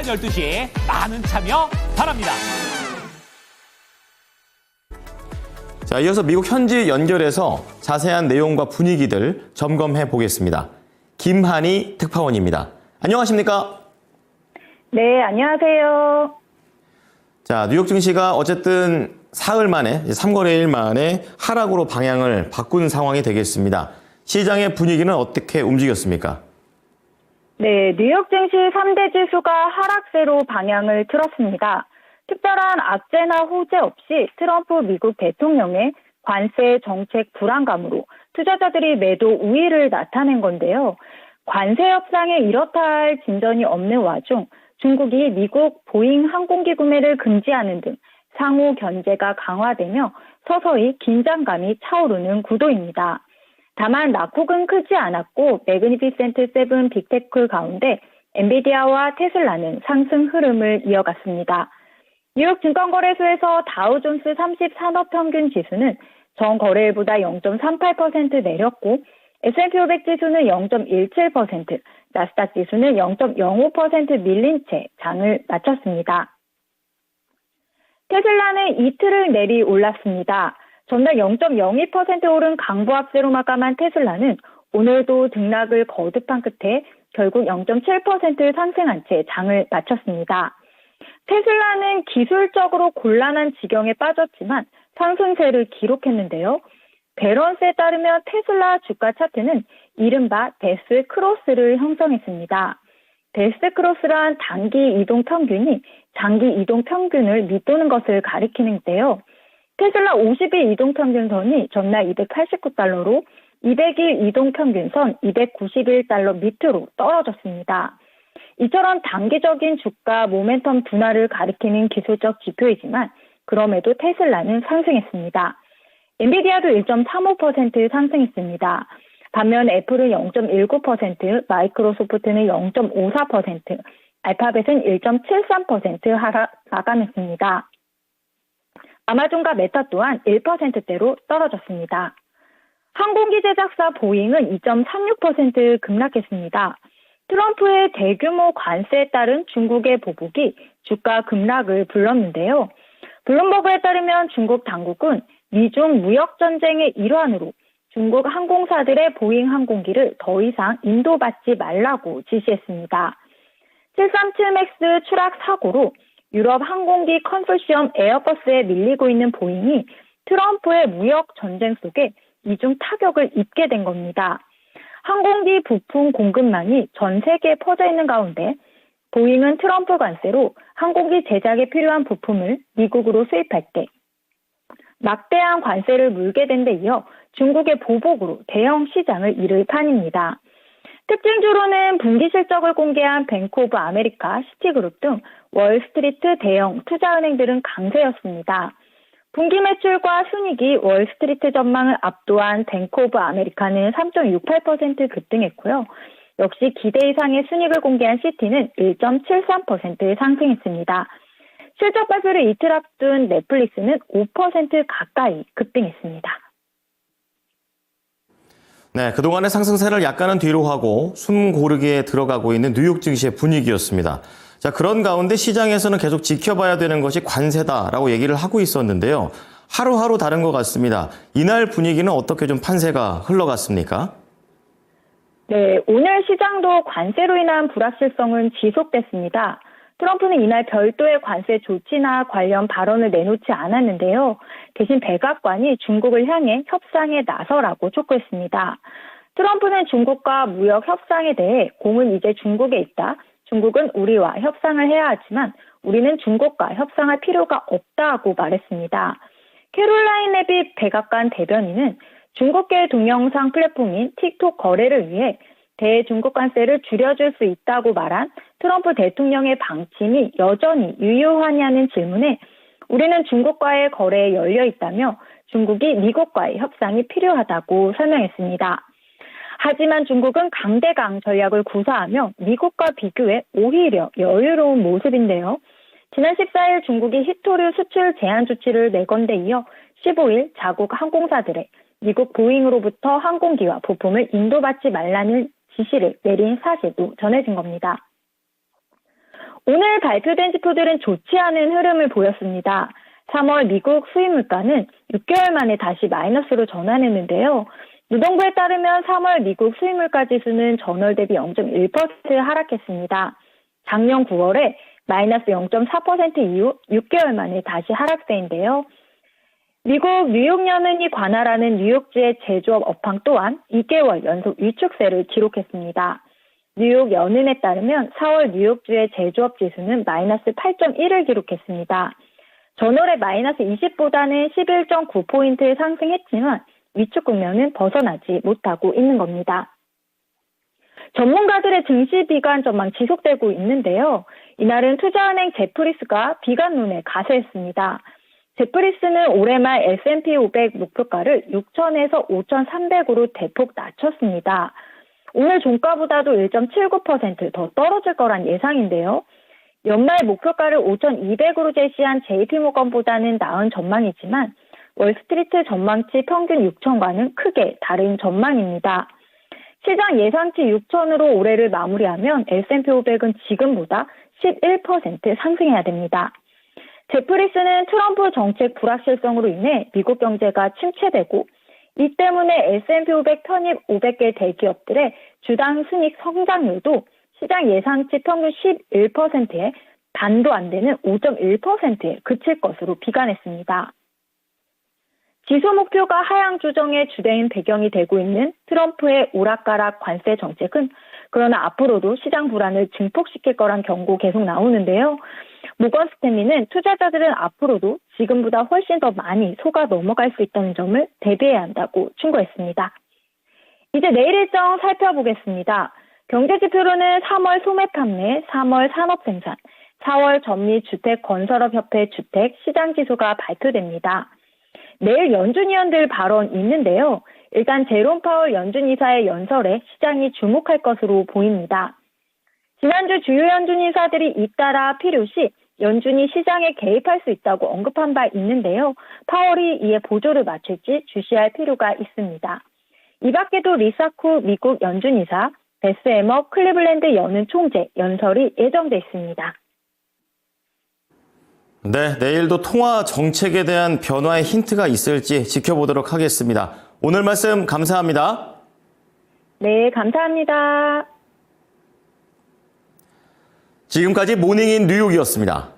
12시에 많은 참여 바랍니다. 자, 이어서 미국 현지 연결해서 자세한 내용과 분위기들 점검해 보겠습니다. 김한희 특파원입니다. 안녕하십니까? 네, 안녕하세요. 자, 뉴욕 증시가 어쨌든 사흘 만에, 3거래일 만에 하락으로 방향을 바꾼 상황이 되겠습니다. 시장의 분위기는 어떻게 움직였습니까? 네, 뉴욕 증시 3대 지수가 하락세로 방향을 틀었습니다. 특별한 악재나 호재 없이 트럼프 미국 대통령의 관세 정책 불안감으로 투자자들이 매도 우위를 나타낸 건데요. 관세 협상에 이렇다 할 진전이 없는 와중 중국이 미국 보잉 항공기 구매를 금지하는 등 상호 견제가 강화되며 서서히 긴장감이 차오르는 구도입니다. 다만 낙폭은 크지 않았고 매그니피센트 7 빅테크 가운데 엔비디아와 테슬라는 상승 흐름을 이어갔습니다. 뉴욕 증권거래소에서 다우존스 30 산업평균 지수는 전 거래일보다 0.38% 내렸고 S&P 500 지수는 0.17%, 나스닥 지수는 0.05% 밀린 채 장을 마쳤습니다. 테슬라는 이틀을 내리 올랐습니다. 전날 0.02% 오른 강보합세로 마감한 테슬라는 오늘도 등락을 거듭한 끝에 결국 0.7% 상승한 채 장을 마쳤습니다. 테슬라는 기술적으로 곤란한 지경에 빠졌지만 상승세를 기록했는데요. 배런스에 따르면 테슬라 주가 차트는 이른바 데스 크로스를 형성했습니다. 데스 크로스란 단기 이동 평균이 장기 이동 평균을 밑도는 것을 가리키는데요. 테슬라 50일 이동 평균선이 전날 289달러로 200일 이동 평균선 291달러 밑으로 떨어졌습니다. 이처럼 단기적인 주가 모멘텀 둔화를 가리키는 기술적 지표이지만 그럼에도 테슬라는 상승했습니다. 엔비디아도 1.35% 상승했습니다. 반면 애플은 0.19%, 마이크로소프트는 0.54%, 알파벳은 1.73% 하락 마감했습니다. 아마존과 메타 또한 1%대로 떨어졌습니다. 항공기 제작사 보잉은 2.36% 급락했습니다. 트럼프의 대규모 관세에 따른 중국의 보복이 주가 급락을 불렀는데요. 블룸버그에 따르면 중국 당국은 미중 무역 전쟁의 일환으로 중국 항공사들의 보잉 항공기를 더 이상 인도받지 말라고 지시했습니다. 737 맥스 추락 사고로 유럽 항공기 컨소시엄 에어버스에 밀리고 있는 보잉이 트럼프의 무역 전쟁 속에 이중 타격을 입게 된 겁니다. 항공기 부품 공급망이 전 세계에 퍼져 있는 가운데 보잉은 트럼프 관세로 항공기 제작에 필요한 부품을 미국으로 수입할 때 막대한 관세를 물게 된 데 이어 중국의 보복으로 대형 시장을 잃을 판입니다. 특징주로는 분기 실적을 공개한 뱅크 오브 아메리카, 시티그룹 등 월스트리트 대형 투자은행들은 강세였습니다. 분기 매출과 순이익이 월스트리트 전망을 압도한 뱅크 오브 아메리카는 3.68% 급등했고요. 역시 기대 이상의 순이익을 공개한 시티는 1.73% 상승했습니다. 실적 발표를 이틀 앞둔 넷플릭스는 5% 가까이 급등했습니다. 네, 그동안의 상승세를 약간은 뒤로 하고 숨 고르기에 들어가고 있는 뉴욕 증시의 분위기였습니다. 자, 그런 가운데 시장에서는 계속 지켜봐야 되는 것이 관세다라고 얘기를 하고 있었는데요. 하루하루 다른 것 같습니다. 이날 분위기는 어떻게 좀 판세가 흘러갔습니까? 네, 오늘 시장도 관세로 인한 불확실성은 지속됐습니다. 트럼프는 이날 별도의 관세 조치나 관련 발언을 내놓지 않았는데요. 대신 백악관이 중국을 향해 협상에 나서라고 촉구했습니다. 트럼프는 중국과 무역 협상에 대해 공은 이제 중국에 있다. 중국은 우리와 협상을 해야 하지만 우리는 중국과 협상할 필요가 없다고 말했습니다. 캐롤라인 레빗 백악관 대변인은 중국계 동영상 플랫폼인 틱톡 거래를 위해 대중국 관세를 줄여줄 수 있다고 말한 트럼프 대통령의 방침이 여전히 유효하냐는 질문에 우리는 중국과의 거래에 열려 있다며 중국이 미국과의 협상이 필요하다고 설명했습니다. 하지만 중국은 강대강 전략을 구사하며 미국과 비교해 오히려 여유로운 모습인데요. 지난 14일 중국이 히토류 수출 제한 조치를 내건 데 이어 15일 자국 항공사들의 미국 보잉으로부터 항공기와 부품을 인도받지 말라는 지시를 내린 사실도 전해진 겁니다. 오늘 발표된 지표들은 좋지 않은 흐름을 보였습니다. 3월 미국 수입 물가는 6개월 만에 다시 마이너스로 전환했는데요. 노동부에 따르면 3월 미국 수입 물가 지수는 전월 대비 0.1% 하락했습니다. 작년 9월에 마이너스 0.4% 이후 6개월 만에 다시 하락세인데요. 미국 뉴욕 연은이 관할하는 뉴욕주의 제조업 업황 또한 2개월 연속 위축세를 기록했습니다. 뉴욕 연은에 따르면 4월 뉴욕주의 제조업 지수는 마이너스 8.1을 기록했습니다. 전월에 마이너스 20보다는 11.9포인트 상승했지만 위축 국면은 벗어나지 못하고 있는 겁니다. 전문가들의 증시 비관 전망 지속되고 있는데요. 이날은 투자은행 제프리스가 비관론에 가세했습니다. 제프리스는 올해 말 S&P 500 목표가를 6,000에서 5,300으로 대폭 낮췄습니다. 오늘 종가보다도 1.79% 더 떨어질 거란 예상인데요. 연말 목표가를 5,200으로 제시한 JP모건보다는 나은 전망이지만 월스트리트 전망치 평균 6,000과는 크게 다른 전망입니다. 시장 예상치 6,000으로 올해를 마무리하면 S&P 500은 지금보다 11% 상승해야 됩니다. 제프리스는 트럼프 정책 불확실성으로 인해 미국 경제가 침체되고 이 때문에 S&P 500 편입 500개 대기업들의 주당 순이익 성장률도 시장 예상치 평균 11%에 반도 안 되는 5.1%에 그칠 것으로 비관했습니다. 지수 목표가 하향 조정의 주된 배경이 되고 있는 트럼프의 오락가락 관세 정책은 그러나 앞으로도 시장 불안을 증폭시킬 거란 경고 계속 나오는데요. 모건 스탠리는 투자자들은 앞으로도 지금보다 훨씬 더 많이 속아 넘어갈 수 있다는 점을 대비해야 한다고 충고했습니다. 이제 내일 일정 살펴보겠습니다. 경제지표로는 3월 소매 판매, 3월 산업생산, 4월 전미주택건설업협회 주택 시장지수가 발표됩니다. 내일 연준 위원들 발언 있는데요. 일단 제롬 파월 연준 이사의 연설에 시장이 주목할 것으로 보입니다. 지난주 주요 연준 이사들이 잇따라 필요시 연준이 시장에 개입할 수 있다고 언급한 바 있는데요. 파월이 이에 보조를 맞출지 주시할 필요가 있습니다. 이 밖에도 리사쿠 미국 연준 이사, 베스 해머 클리블랜드 연은 총재 연설이 예정돼 있습니다. 네, 내일도 통화 정책에 대한 변화의 힌트가 있을지 지켜보도록 하겠습니다. 오늘 말씀 감사합니다. 네, 감사합니다. 지금까지 모닝인 뉴욕이었습니다.